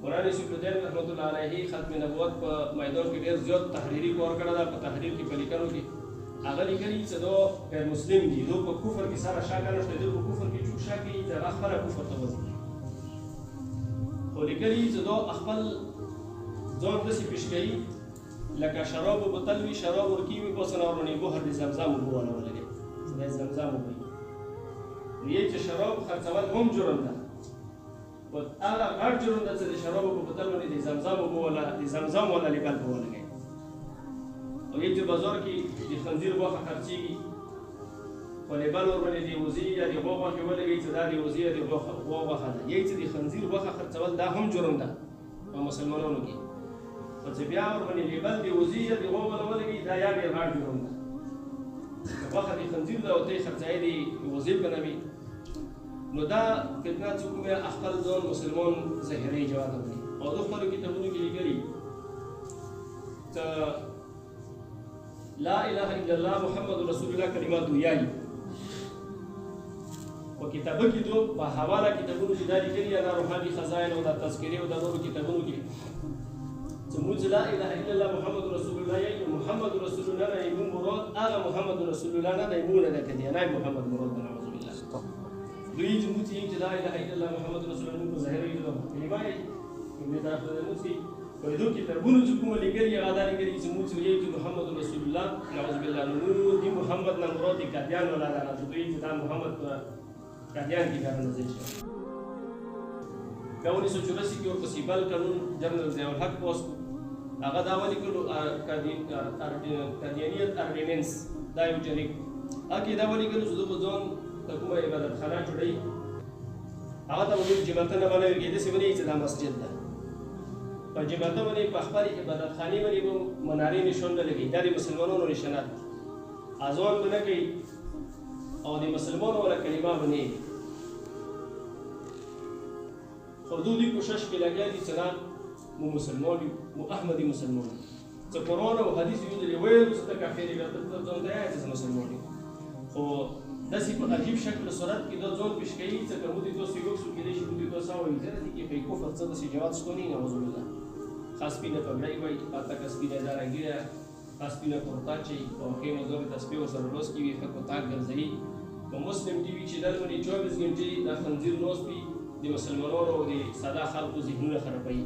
مولانا یوسف الدین رحمت الله علیه ختم نبوت په میدان کې ډېر زیات تحریري کار کړی ده. په تحریر کې په لیکنو کې هغه لیکلي چې دا غیر مسلم دي، دو په کفر کې سره شک نشته، دو په کفر کې چوک شک کوي چې هغه خپله کفر ته وځي. خو لیکلي چې دا خپل ځان داسې پیش کوي لکه شراب و بوتل وي، شراب ورکي وي، بس نه ورنې ګوهر د زمزم اوبه والا ولګوي چې دا زمزم اوبه وي. وایي چې شراب خرڅول هم جرم ده، خو هغه غټ جرم ده چې د شرابو په بوتل باندې د زمزم اوبه والا د زمزم والا لیبل به ولګوي. او یې چې بازار کې د خنزیر غوښه خرڅېږي خو لیبل ورباندې د وزې یا د غوا غوښې ولګوي چې دا د وزې یا د غوا غوښه ده. یې چې د خنزیر غوښه خرڅول دا هم جرم ده په مسلمانانو کې، خو چې بیا ورباندې لیبل د وزې یا د غوا والا ولګوي دا یا ډېر غټ جرم ده. غوښه د خنزیر ده او ته یې خرڅوې د وزې په نامې، نو دا فتنه چې کومه خپل ځان مسلمان ظاهري جواب دی. او د خپلو کتابونو کې لیکلي چې لا اله الا الله محمد رسول الله کلمات ویایي. په کتابو کې دو په حواله کتابونو کې دا لیکلي یا روحاني خزائن او د تذکرې او د نورو کتابونو کې چې موږ لا اله الا الله محمد رسول الله یایي. محمد رسول الله نه یې مراد هغه محمد رسول الله نه دی، موږ نه ده کدی نه محمد مراد نه. اعوذ بالله. دوی چې موږ چې لا اله الا الله محمد رسول الله په ظاهر یې دوه کلمه یې موږ دا خپل موږ په دې کې تربونه چې کوم لګري هغه دا لګري چې موږ یې چې محمد رسول الله اعوذ بالله نو دی محمد نه مراد کدیان ولا نه دوی چې دا محمد کدیان کې راځي. بیا 1984 کې ورپسې بل قانون جنرال ضیاء الحق پوسټ هغه دا ولیکلو کدیانیت ارډیننس دا یو جریک هغه دا ولیکلو چې د ځان کومه عبادت خانه جوړي هغه ته ویل جماعت نه باندې کېده چې باندې چې دا مسجد ده په جماعت باندې په خپل عبادت خانه باندې منارې نشون نه لګي، دا د مسلمانانو نشانات اذان نه کوي او د مسلمانانو ولا کلمه باندې خودودي کوشش کې لګیا دي چې مو مسلمان مو احمدي مسلمان چې قرآن او حدیث یو دی ویل چې کافر دی ته ځان دی چې مسلمان دی. خو داسې په عجیب شکل صورت کې دا ځان پیش کوي چې کوم دي تاسو یو څه کې دي چې دوی تاسو وایي چې کې په کفر څه د جواز شته نه نعوذ بالله. خاص بینه پبړای وایي پاتا کس بینه دارنګي خاص بینه پورتا چې او کې مزور تسبیح او سره روز کې وي خو تاګ ګرځي په مسلم ټي وي چینل باندې 24 غنټې د خنزیر نوس پی د مسلمانانو او د ساده خلکو ذهنونه خرابوي.